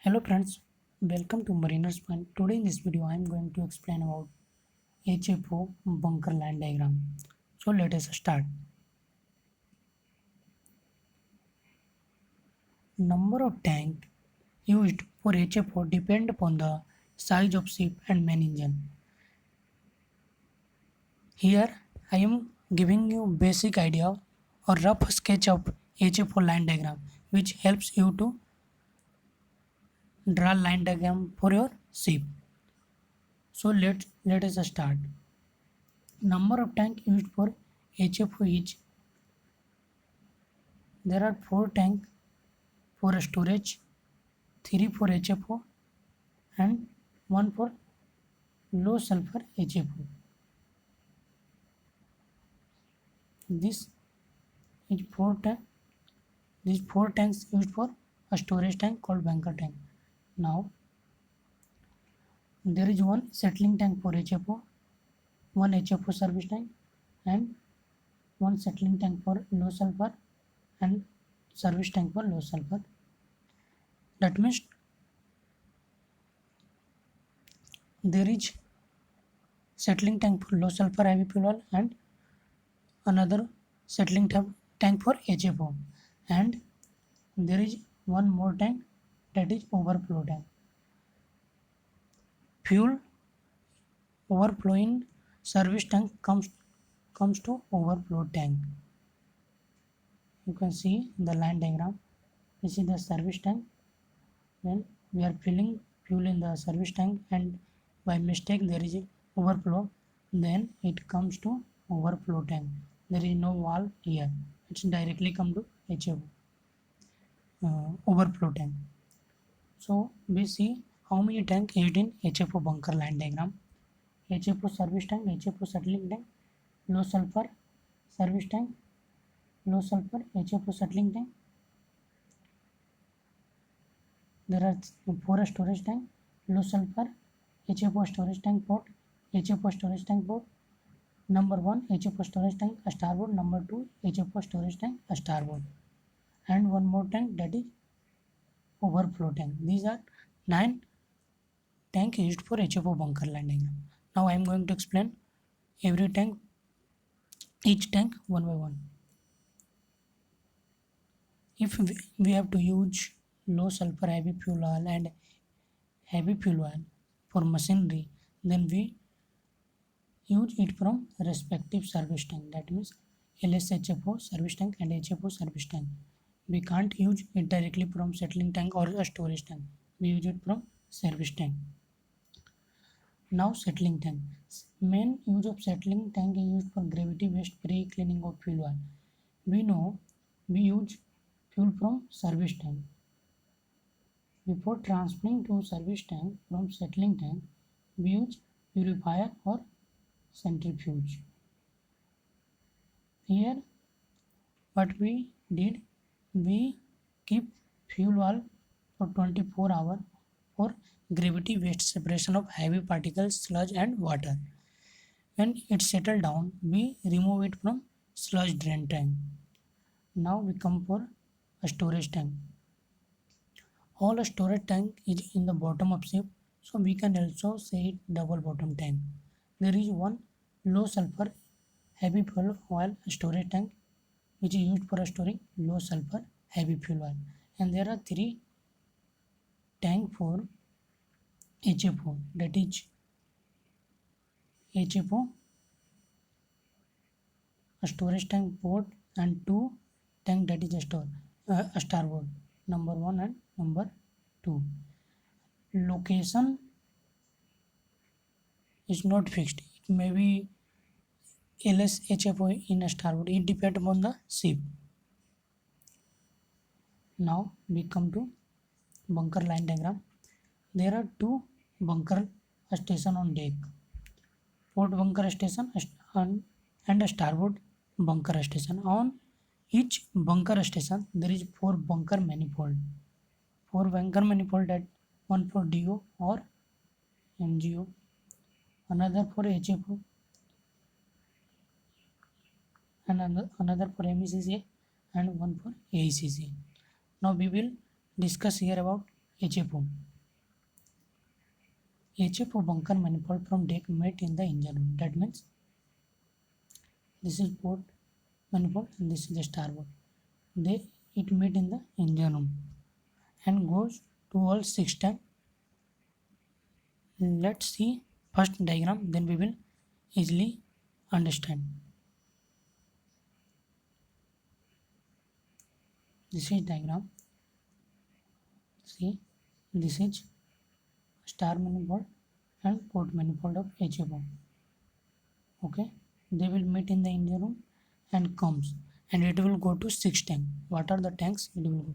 Hello friends, welcome to Mariner's Point. Today in this video I am going to explain about HFO bunker line diagram. So let us start. Number of tank used for HFO depend upon the size of ship and main engine. Here I am giving you basic idea or rough sketch of HFO line diagram which helps you to draw line diagram for your ship. So let us start. Number of tank used for HFO is there are 4 tanks for storage, 3 for HFO and 1 for low sulfur HFO. This is 4 tank. These 4 tanks used for a storage tank called bunker tank. Now there is one settling tank for HFO, one HFO service tank and one settling tank for low sulfur and service tank for low sulfur. That means there is settling tank for low sulfur heavy fuel oil and another settling tank for HFO, and there is one more tank, that is overflow tank. Fuel overflow in service tank comes to overflow tank. You can see the line diagram. This is the service tank. Then we are filling fuel in the service tank and by mistake there is a overflow. Then it comes to overflow tank. There is no valve here. It's directly come to HFO overflow tank. So we see how many tank used in HFO bunker line diagram. HFO service tank, HFO settling tank, low sulfur service tank, low sulfur HFO settling tank. There are 4 storage tank, low sulfur HFO storage tank port, HFO storage tank port. Number 1 HFO storage tank a starboard, number 2 HFO storage tank a starboard, and one more tank, that is overflow tank. These are 9 tank used for HFO bunker line diagram. Now I am going to explain every tank, each tank one by one. If we have to use low sulfur heavy fuel oil and heavy fuel oil for machinery, then we use it from respective service tank, that means LSHFO service tank and HFO service tank. We can't use it directly from settling tank or a storage tank. We use it from service tank. Now settling tank. Main use of settling tank is used for gravity waste pre-cleaning of fuel oil. We know we use fuel from service tank. Before transferring to service tank from settling tank, we use purifier or centrifuge. Here what we did, we keep fuel oil for 24 hours for gravity waste separation of heavy particles, sludge and water. When it settled down, we remove it from sludge drain tank. Now we come for a storage tank. All a storage tank is in the bottom of ship, so we can also say it double bottom tank. There is one low sulfur heavy fuel oil storage tank which is used for storing low sulfur heavy fuel oil, and there are 3 tank for HFO, that is HFO a storage tank port and 2 tank, that is a starboard, number 1 and number 2. Location is not fixed. It may be LSHFO in a starboard. It depends upon the ship. Now we come to bunker line diagram. There are 2 bunker station on deck. Port bunker station and a starboard bunker station. On each bunker station there is 4 bunker manifold. 4 bunker manifold, that one for DO or MGO, another for HFO and another for MECCA and one for AECC. Now we will discuss here about HFO. HFO bunker manifold from deck met in the engine room. That means this is port manifold and this is the starboard. It met in the engine room and goes to all 6 tank. Let's see first diagram, then we will easily understand. This is diagram. See, this is star manifold and port manifold of HFO. Okay, they will meet in the engine room and comes, and it will go to 6 tank. What are the tanks? It will go.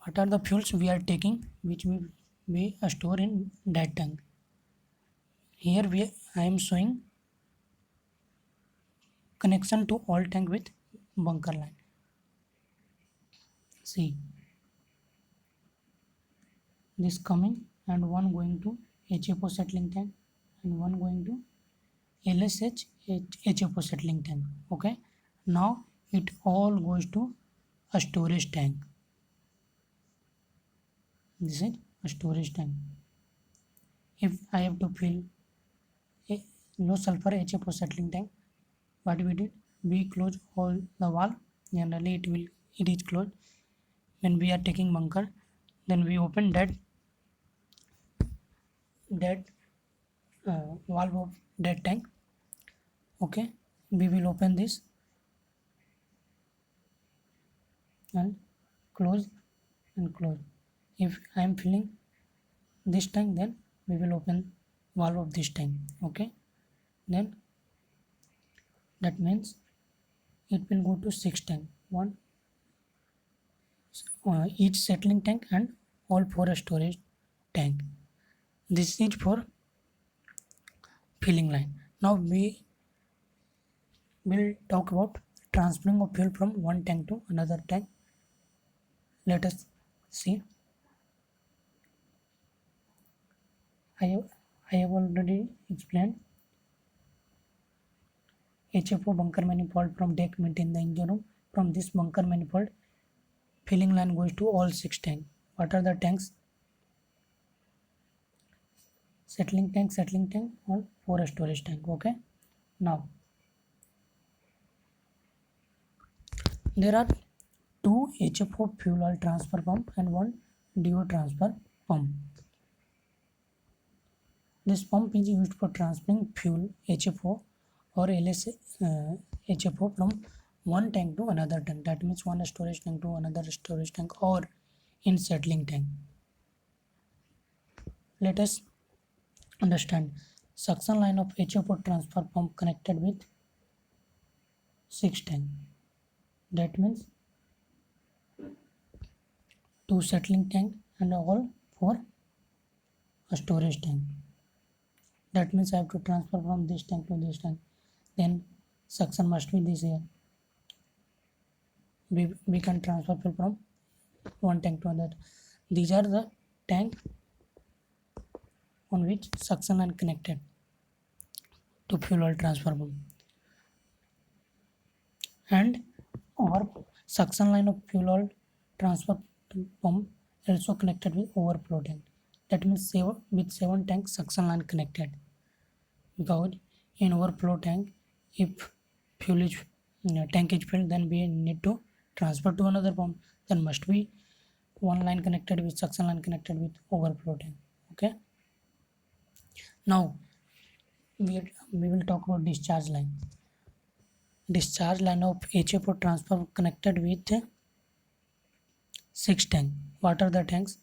What are the fuels we are taking, which we store in that tank? Here I am showing connection to all tank with bunker line. See, this coming and one going to HFO settling tank and one going to LSH HFO settling tank. Okay, now it all goes to a storage tank. This is a storage tank. If I have to fill a low sulfur HFO settling tank, what we did, we close all the valve. Generally it is closed. When we are taking bunker, then we open that valve of that tank. Okay, we will open this and close and close. If I am filling this tank, then we will open valve of this tank. Okay, then that means it will go to 6 tank, one each settling tank and all 4 storage tank. This is for filling line. Now we will talk about transferring of fuel from one tank to another tank. Let us see. I have already explained HFO bunker manifold from deck met in the engine room. From this bunker manifold, filling line goes to all 6 tanks. What are the tanks? Settling tank, all 4 storage tank. Okay. Now there are 2 HFO fuel oil transfer pump and 1 DO transfer pump. This pump is used for transferring fuel HFO or HFO from one tank to another tank. That means one storage tank to another storage tank or in settling tank. Let us understand. Suction line of HFO transfer pump connected with 6 tank. That means 2 settling tank and all 4 a storage tank. That means I have to transfer from this tank to this tank. Then suction must be this here. We can transfer fuel from one tank to another. These are the tank on which suction line connected to fuel oil transfer pump. And our suction line of fuel oil transfer pump also connected with overflow tank. That means with 7 tanks suction line connected. Because in overflow tank, if fuel is tank is filled, then we need to transfer to another pump. Then must be one line connected with suction line connected with overflow tank. Okay. Now we will talk about discharge line. Discharge line of HFO transfer connected with 6 tank. What are the tanks?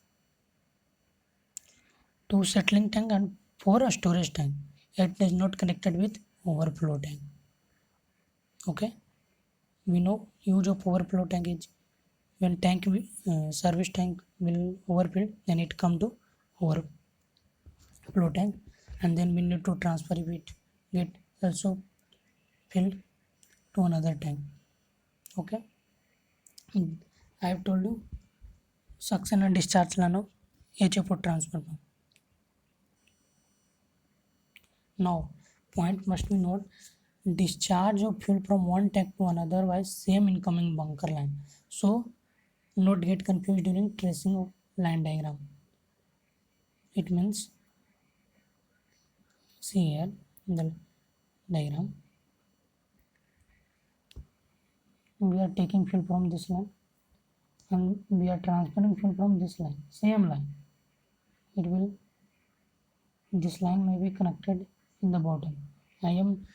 2 settling tank and 4 storage tank. It is not connected with overflow tank. Okay, we know use of overflow tank is when service tank will overfill, then it come to overflow tank, and then we need to transfer it get also filled to another tank. Okay, I have told you suction and discharge line of HFO transfer pump. Now point must be noted, discharge of fuel from one tank to another by same incoming bunker line. So not get confused during tracing of line diagram. It means, see here in the diagram, we are taking fuel from this line and we are transferring fuel from this line, same line. It will, this line may be connected in the bottom. I am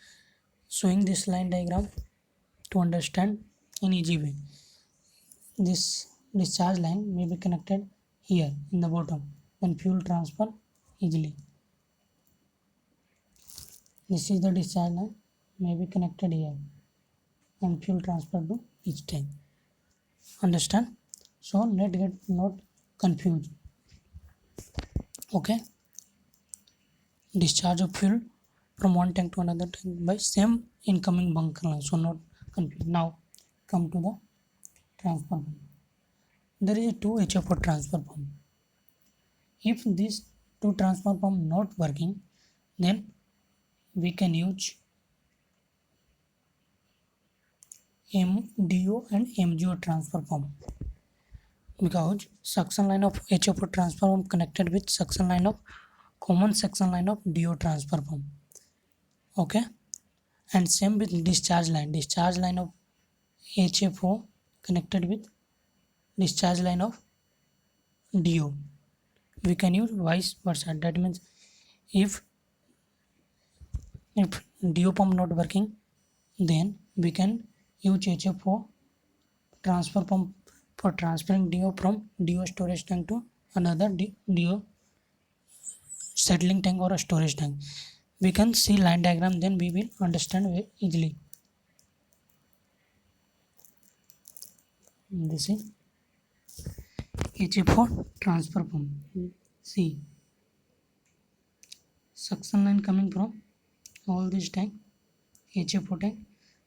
showing this line diagram to understand in easy way. This discharge line may be connected here in the bottom, then fuel transfer easily. This is the discharge line, may be connected here and fuel transfer to each tank. Understand? So let get not confused. Okay. Discharge of fuel from one tank to another tank by same incoming bunker line. So not confused. Now come to the transfer pump. There is a two HFO transfer pump. If these two transfer pump not working, then we can use MDO and MGO transfer pump, because suction line of HFO transfer pump connected with suction line of common suction line of DO transfer pump. Okay, and same with discharge line of HFO connected with discharge line of DO. We can use vice versa. That means if DO pump not working, then we can use HFO transfer pump for transferring DO from DO storage tank to another DO settling tank or a storage tank. We can see line diagram, then we will understand very easily. This is HFO transfer pump. See, suction line coming from all this tank, HFO tank,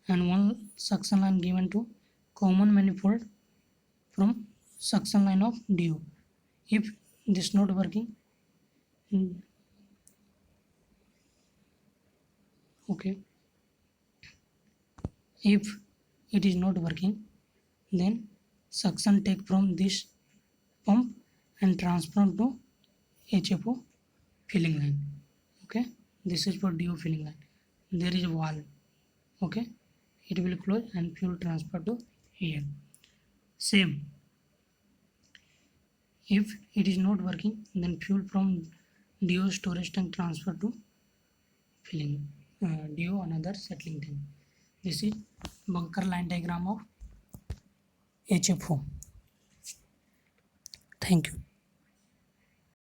and one suction line given to common manifold from suction line of DO. If this not working, okay, if it is not working, then suction take from this pump and transfer to HFO filling line. Okay, this is for DO filling line. There is a valve. Okay, it will close and fuel transfer to here. Same, if it is not working, then fuel from DO storage tank transfer to filling DO another settling tank. This is bunker line diagram of HFO. Thank you.